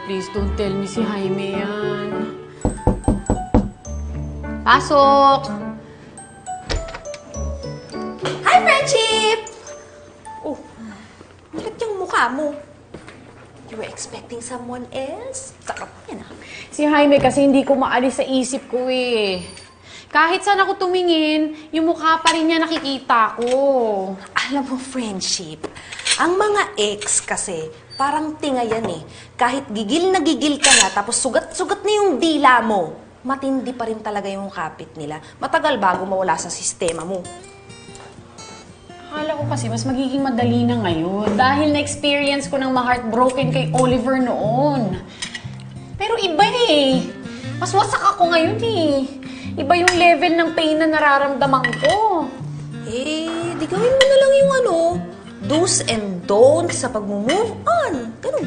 please don't tell me si Jaime yan. Pasok! Hi, Friendship! Oh, bakit yung mukha mo? You were expecting someone else? Sarap yan, ah. Si Jaime kasi hindi ko maalis sa isip ko eh. Kahit saan ako tumingin, yung mukha pa rin niya nakikita ko. Alam mo, Friendship, ang mga ex kasi, parang tinga yan eh. Kahit gigil na gigil ka na, tapos sugat-sugat na yung dila mo, matindi pa rin talaga yung kapit nila. Matagal bago mawala sa sistema mo. Akala ko kasi mas magiging madali na ngayon dahil na-experience ko ng ma-heartbroken kay Oliver noon. Pero iba eh. Mas wasak ako ngayon eh. Iba yung level ng pain na nararamdaman ko. Eh, di gawin mo na lang yung do's and don'ts sa pag-move on. Ganun.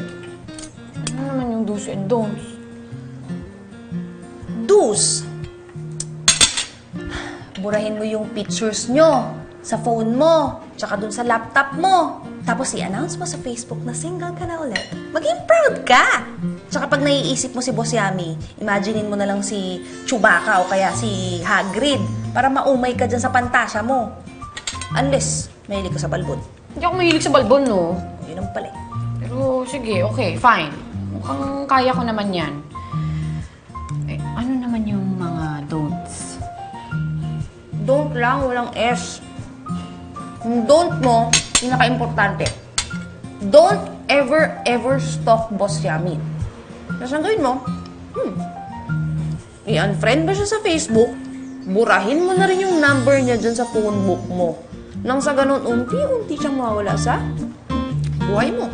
Ano naman yung do's and don'ts? Do's. Burahin mo yung pictures nyo sa phone mo, tsaka dun sa laptop mo. Tapos i-announce mo sa Facebook na single ka na ulit. Maging proud ka! Tsaka pag naiisip mo si Boss Yami, imaginein mo na lang si Chewbacca o kaya si Hagrid para maumay ka dyan sa pantasya mo. Unless, mahilig ka sa balbon. Hindi ako mahilig sa balbon, no? Yun ang pala eh. Pero sige, okay, fine. Mukhang kaya ko naman yan. Eh, ano naman yung mga don'ts? Don't lang, walang S. Yung don't mo, pinaka-importante. Don't ever stalk Boss Yami. Tapos ang gawin mo, i-unfriend ba siya sa Facebook? Burahin mo na rin yung number niya dyan sa phone book mo. Nang sa ganun, unti-unti siyang mawawala sa buhay mo.